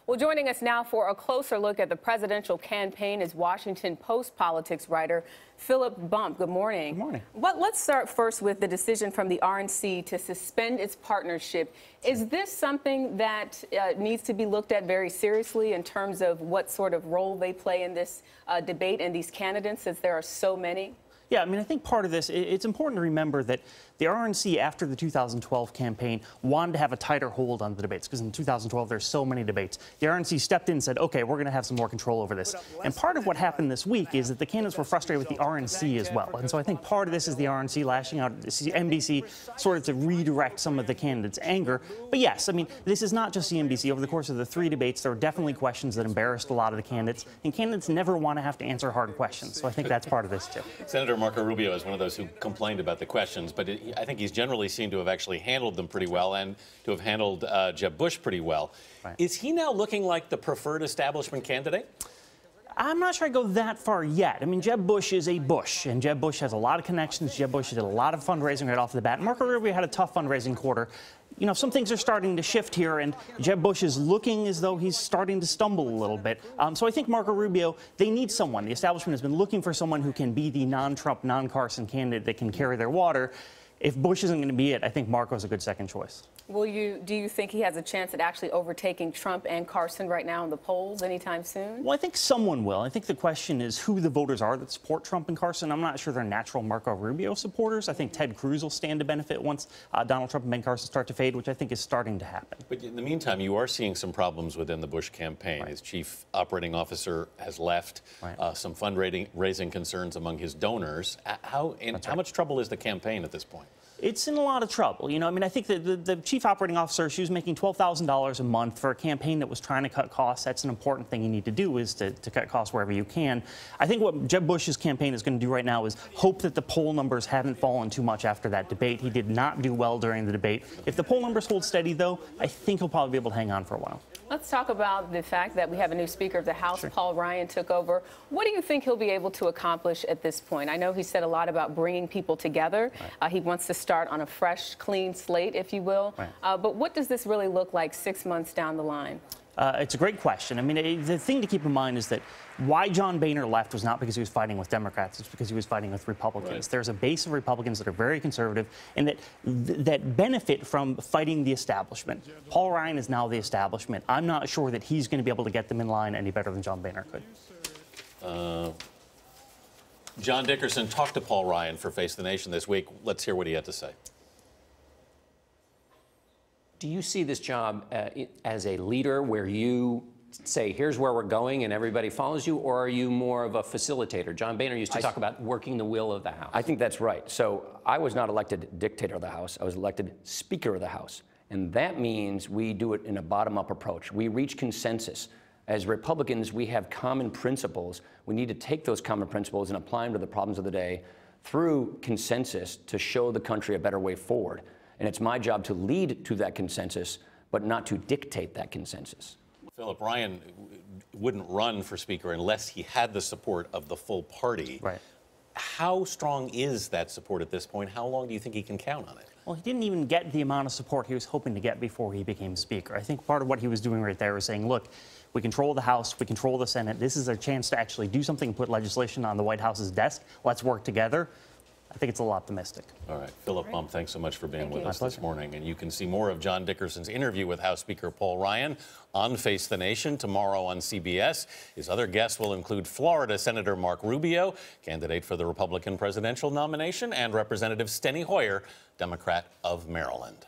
Well, joining us now for a closer look at the presidential campaign is Washington Post politics writer Philip Bump. Good morning. Good morning. Well, let's start first with the decision from the RNC to suspend its partnership. Is this something that needs to be looked at very seriously in terms of what sort of role they play in this debate and these candidates, since there are so many? Yeah, I mean, I think part of this, it's important to remember that the RNC, after the 2012 campaign, wanted to have a tighter hold on the debates, because in 2012, there's so many debates. The RNC stepped in and said, okay, we're going to have some more control over this. And part of what happened this week is that the candidates were frustrated with the RNC as well. And so I think part of this is the RNC lashing out at NBC sort of to redirect some of the candidates' anger. But yes, I mean, this is not just the NBC. Over the course of the 3 debates, there were definitely questions that embarrassed a lot of the candidates, and candidates never want to have to answer hard questions. So I think that's part of this, too. Senator Rubio is one of those who complained about the questions, but I think he's generally seemed to have actually handled them pretty well and to have handled Jeb Bush pretty well. Right. Is he now looking like the preferred establishment candidate? I'm not sure I go that far yet. I mean, Jeb Bush is a Bush, and Jeb Bush has a lot of connections. Jeb Bush did a lot of fundraising right off the bat. Marco Rubio had a tough fundraising quarter. You know, some things are starting to shift here, and Jeb Bush is looking as though he's starting to stumble a little bit. So I think Marco Rubio, they need someone. The establishment has been looking for someone who can be the non-Trump, non-Carson candidate that can carry their water. If Bush isn't going to be it, I think Marco's a good second choice. Do you think he has a chance at actually overtaking Trump and Carson right now in the polls anytime soon? Well, I think someone will. I think the question is who the voters are that support Trump and Carson. I'm not sure they're natural Marco Rubio supporters. I think Ted Cruz will stand to benefit once Donald Trump and Ben Carson start to fade, which I think is starting to happen. But in the meantime, you are seeing some problems within the Bush campaign. Right. His chief operating officer has left. Right. Some fundraising concerns among his donors. How much trouble is the campaign at this point? It's in a lot of trouble. You know, I mean, I think the chief operating officer, she was making $12,000 a month for a campaign that was trying to cut costs. That's an important thing you need to do, is to cut costs wherever you can. I think what Jeb Bush's campaign is going to do right now is hope that the poll numbers haven't fallen too much after that debate. He did not do well during the debate. If the poll numbers hold steady, though, I think he'll probably be able to hang on for a while. Let's talk about the fact that we have a new Speaker of the House. Sure. Paul Ryan took over. What do you think he'll be able to accomplish at this point? I know he said a lot about bringing people together. Right. He wants to start on a fresh, clean slate, if you will. Right. But what does this really look like 6 months down the line? It's a great question. I mean, the thing to keep in mind is that why John Boehner left was not because he was fighting with Democrats. It's because he was fighting with Republicans. Right. There's a base of Republicans that are very conservative and that benefit from fighting the establishment. Paul Ryan is now the establishment. I'm not sure that he's going to be able to get them in line any better than John Boehner could. John Dickerson talked to Paul Ryan for Face the Nation this week. Let's hear what he had to say. Do you see this job as a leader where you say, here's where we're going and everybody follows you, or are you more of a facilitator? John Boehner used to talk about working the will of the House. I think that's right. So I was not elected dictator of the House. I was elected Speaker of the House. And that means we do it in a bottom-up approach. We reach consensus. As Republicans, we have common principles. We need to take those common principles and apply them to the problems of the day through consensus to show the country a better way forward. And it's my job to lead to that consensus, but not to dictate that consensus. Philip, Ryan wouldn't run for Speaker unless he had the support of the full party. Right. How strong is that support at this point? How long do you think he can count on it? Well, he didn't even get the amount of support he was hoping to get before he became Speaker. I think part of what he was doing right there was saying, look, we control the House, we control the Senate. This is our chance to actually do something and put legislation on the White House's desk. Let's work together. I think it's a little optimistic. All right. Philip Bump, thanks so much for being with us this morning. And you can see more of John Dickerson's interview with House Speaker Paul Ryan on Face the Nation tomorrow on CBS. His other guests will include Florida Senator Marco Rubio, candidate for the Republican presidential nomination, and Representative Steny Hoyer, Democrat of Maryland.